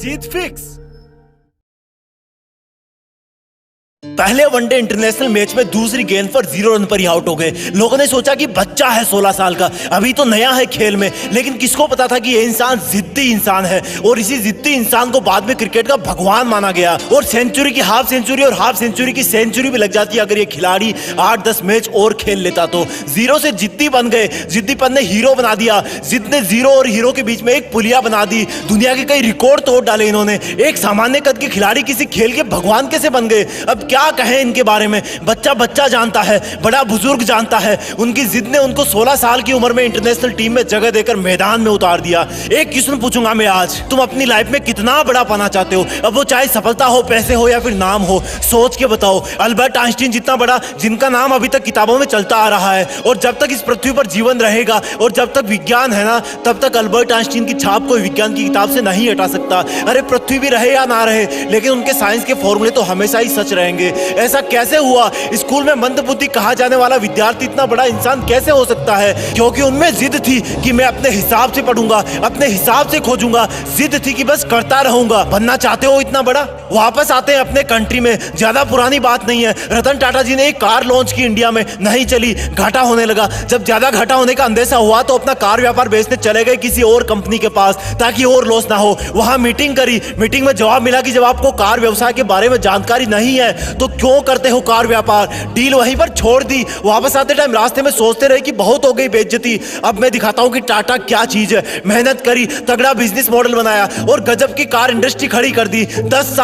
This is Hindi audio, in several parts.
जीत फिक्स। पहले वनडे इंटरनेशनल मैच में दूसरी गेंद पर 0 रन पर ही आउट हो गए। लोगों ने सोचा कि बच्चा है 16 साल का, अभी तो नया है खेल में, लेकिन किसको पता था कि ये इंसान जिद्दी इंसान है और इसी जिद्दी इंसान को बाद में क्रिकेट का भगवान माना गया। और सेंचुरी की हाफ सेंचुरी और हाफ सेंचुरी की सेंचुरी भी लग जाती अगर ये खिलाड़ी 8-10 मैच और खेल लेता तो। जीरो से जिद्दी बन गए, जिद्दीपन ने हीरो बना दिया, जिद ने जीरो और हीरो के बीच में एक पुलिया बना दी। दुनिया के कई रिकॉर्ड तोड़ डाले इन्होंने। एक सामान्य कद के खिलाड़ी किसी खेल के भगवान कैसे बन गए? अब क्या कहें इनके बारे में। बच्चा बच्चा जानता है, बड़ा बुजुर्ग जानता है। उनकी जिद ने उनको 16 साल की उम्र में इंटरनेशनल टीम में जगह देकर मैदान में उतार दिया। एक क्वेश्चन पूछूंगा मैं आज, तुम अपनी लाइफ में कितना बड़ा पाना चाहते हो? अब वो चाहे सफलता हो, पैसे हो या फिर नाम हो, सोच के बताओ। अल्बर्ट आइंस्टीन जितना बड़ा, जिनका नाम अभी तक किताबों में चलता आ रहा है, और जब तक इस पृथ्वी पर जीवन रहेगा और जब तक विज्ञान है ना, तब तक अल्बर्ट आइंस्टीन की छाप कोई विज्ञान की किताब से नहीं हटा सकता। अरे पृथ्वी भी रहे या ना रहे, लेकिन उनके साइंस के फॉर्मूले तो हमेशा ही सच रहेंगे। ऐसा कैसे हुआ? स्कूल में मंदबुद्धि कहा जाने वाला विद्यार्थी इतना बड़ा इंसान कैसे हो सकता है? क्योंकि उनमें जिद थी कि मैं अपने हिसाब से पढ़ूंगा, अपने हिसाब से खोजूंगा। जिद थी कि बस करता रहूंगा। बनना चाहते हो इतना बड़ा? वापस आते हैं अपने कंट्री में। ज्यादा पुरानी बात नहीं है, रतन टाटा जी ने एक कार लॉन्च की इंडिया में, नहीं चली, घाटा होने लगा। जब ज्यादा घाटा होने का अंदेशा हुआ तो अपना कार व्यापार बेचने चले गए किसी और कंपनी के पास ताकि और लॉस ना हो। वहां मीटिंग करी, मीटिंग में जवाब मिला कि जब आपको कार व्यवसाय के बारे में जानकारी नहीं है तो क्यों करते हो कार व्यापार? डील वहीं पर छोड़ दी। वापस आते टाइम रास्ते में सोचते रहे कि बहुत हो गई बेइज्जती, अब मैं दिखाता हूं कि टाटा क्या चीज है। मेहनत करी, तगड़ा बिजनेस मॉडल बनाया और गजब की कार इंडस्ट्री खड़ी कर दी। 10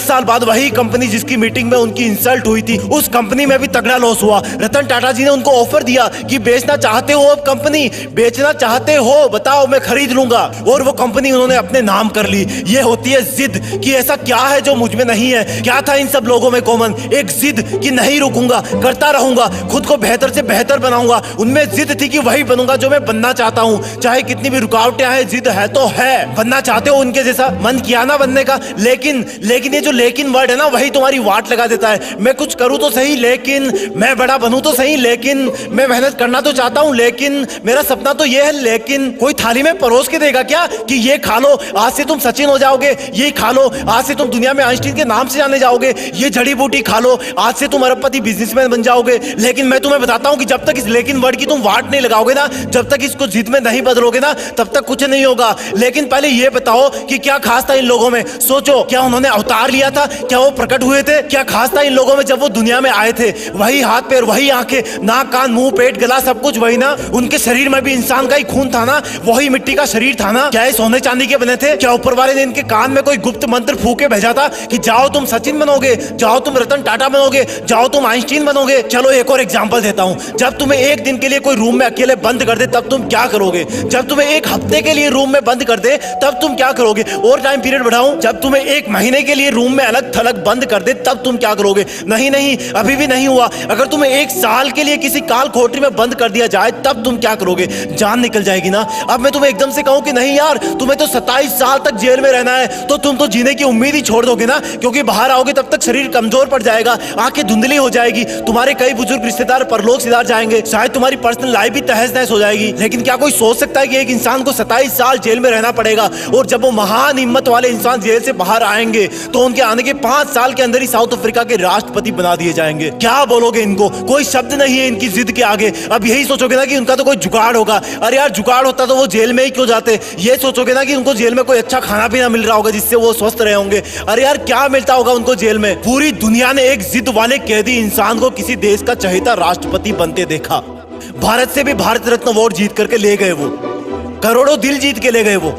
साल बाद वही कंपनी जिसकी मीटिंग में उनकी इंसल्ट हुई थी, उस कंपनी में भी तगड़ा लॉस हुआ। रतन टाटा जी ने उनको ऑफर दिया कि बेचना चाहते हो, अब कंपनी बेचना चाहते हो, बताओ मैं खरीद लूंगा। और वो कंपनी उन्होंने अपने नाम कर ली। ये होती है जिद कि ऐसा क्या है जो मुझ में नहीं है। क्या था इन सब लोगों में कॉमन? एक जिद कि नहीं रुकूंगा, करता रहूंगा, खुद को बेहतर से बेहतर बनाऊंगा। उनमें जिद थी कि वही बनूंगा जो मैं बनना चाहता हूं, चाहे कितनी भी रुकावटें आए। जिद है तो है। बनना चाहते हो उनके जैसा? मन किया ना बनने का, लेकिन ये जो लेकिन वर्ड है ना, वही तुम्हारी वाट लगा देता है। मैं कुछ करूं तो सही, लेकिन मैं बड़ा बनूं तो सही, लेकिन मैं मेहनत करना तो चाहता हूं, लेकिन मेरा सपना तो ये है, लेकिन कोई थाली में परोस के देगा क्या कि ये खा लो, आज से तुम सचिन हो जाओगे, ये खा लो, आज से तुम दुनिया में आइंस्टीन के नाम से जाने जाओगे, ये जड़ी बूटी खा लो, आज से तुम अरबपति बिजनेसमैन बन जाओगे। लेकिन मैं तुम्हें बताता हूं कि जब तक इस लेकिन वर्ड की तुम वाट नहीं लगाओगे ना, जब तक इसको जिद में नहीं बदलोगे ना, तब तक कुछ नहीं होगा। लेकिन पहले ये बताओ कि क्या खास था इन लोगों में? सोचो, क्या उन्होंने अवतार लिया था? क्या वो प्रकट हुए थे? क्या खास था इन लोगों में जब वो दुनिया में आए थे? वही हाथ पैर, वही आंखें, नाक कान मुंह पेट गला सब कुछ वही ना। उनके शरीर में भी इंसान का ही खून था ना, वही मिट्टी का शरीर था ना। क्या ये सोने चांदी के बने थे? क्या ऊपर वाले ने इनके कान में कोई गुप्त मंत्र फूके भेजा था कि जाओ तुम सचिन बनोगे, जाओ तुम रतन टाटा बनोगे, जाओ तुम आइंस्टीन बनोगे? चलो एक और एग्जांपल देता हूं। जब तुम्हें एक दिन के लिए कोई रूम में अकेले बंद कर दे तब तुम क्या करोगे? जब तुम्हें एक हफ्ते के लिए रूम में बंद कर दे तब तुम क्या करोगे? और टाइम पीरियड बढ़ाऊं, जब तुम्हें एक महीने के लिए रूम में अलग थलग बंद कर दे तब तुम क्या करोगे? नहीं, अभी भी नहीं हुआ। अगर तुम्हें 1 साल के लिए किसी काल कोठरी में बंद कर दिया जाए तब तुम क्या करोगे? जान निकल जाएगी ना। अब मैं तुम्हें एकदम से कहूं कि नहीं यार, तुम्हें तो 27 साल तक जेल में रहना है, तो तुम तो जीने की उम्मीद ही छोड़ दोगे ना, क्योंकि बाहर आओगे तब तक शरीर कमजोर पड़ जाएगा, आंखें धुंधली हो जाएगी, तुम्हारे कई बुजुर्ग रिश्तेदार परलोक सिधार जाएंगे, शायद तुम्हारी पर्सनल लाइफ भी तहस नहस हो जाएगी। लेकिन क्या कोई सोच सकता है कि एक इंसान को 27 साल जेल में रहना पड़ेगा, और जब वो महान हिम्मत वाले इंसान जेल से बाहर आएंगे तो उनके आने के 5 साल के अंदर ही साउथ अफ्रीका के राष्ट्रपति बना दिए जाएंगे? क्या बोलोगे इनको? कोई शब्द नहीं है इनकी जिद के आगे। अब यही सोचोगे ना कि उनका तो कोई जुगाड़ होगा। अरे यार, जुगाड़ होता तो वो जेल में ही क्यों जाते? ये सोचोगे ना कि उनको जेल में कोई अच्छा खाना पीना मिल रहा होगा जिससे वो स्वस्थ रहे होंगे। अरे यार, क्या मिलता होगा उनको जेल में? पूरी दुनिया ने एक जिद वाले कैदी इंसान को किसी देश का चहेता राष्ट्रपति बनते देखा। भारत से भी भारत रत्न अवार्ड जीत करके ले गए वो, करोड़ों दिल जीत के ले गए वो।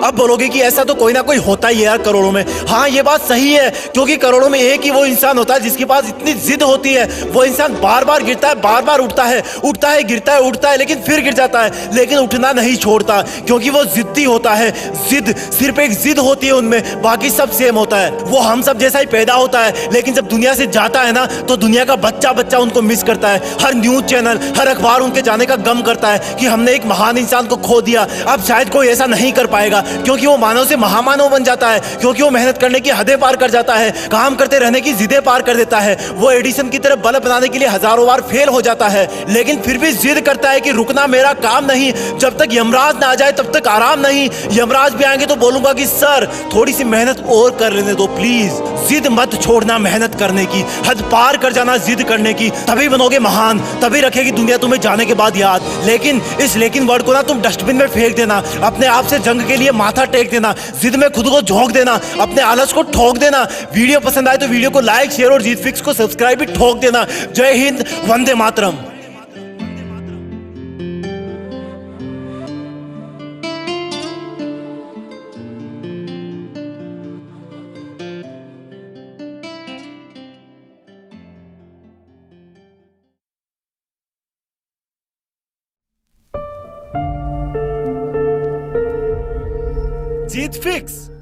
अब बोलोगे कि ऐसा तो कोई ना कोई होता ही है यार करोड़ों में। हाँ, ये बात सही है, क्योंकि करोड़ों में एक ही वो इंसान होता है जिसके पास इतनी जिद होती है। वो इंसान बार बार गिरता है, बार बार उठता है, गिरता है, उठता है, लेकिन फिर गिर जाता है, लेकिन उठना नहीं छोड़ता, क्योंकि वो जिद्दी होता है। जिद, सिर्फ एक जिद होती है उनमें, बाकी सब सेम होता है। वो हम सब जैसा ही पैदा होता है, लेकिन जब दुनिया से जाता है ना, तो दुनिया का बच्चा बच्चा उनको मिस करता है। हर न्यूज चैनल, हर अखबार उनके जाने का गम करता है कि हमने एक महान इंसान को खो दिया। अब शायद कोई ऐसा नहीं कर पाएगा, क्योंकि वो मानव से महामानव बन जाता है, क्योंकि वो मेहनत करने की हदें पार कर जाता है, काम करते रहने की जिदें पार कर देता है। वो एडिसन की तरह बल्ब बनाने के लिए हजारों बार फेल हो जाता है, लेकिन फिर भी जिद करता है कि रुकना मेरा काम नहीं, जब तक यमराज ना आ जाए तब तक आराम नहीं। यमराज भी आएंगे तो बोलूंगा कि सर थोड़ी सी मेहनत और कर लेने दो प्लीज। जिद मत छोड़ना मेहनत करने की, हद पार कर जाना जिद करने की, तभी बनोगे महान, तभी रखेगी दुनिया तुम्हें जाने के बाद याद। लेकिन इस लेकिन वर्ड को ना तुम डस्टबिन में फेंक देना, अपने आप से जंग के लिए माथा टेक देना, जिद में खुद को झोंक देना, अपने आलस को ठोक देना। वीडियो पसंद आए तो वीडियो को लाइक शेयर और जीत फिक्स को सब्सक्राइब भी ठोक देना। जय हिंद, वंदे मातरम। जीत फिक्स।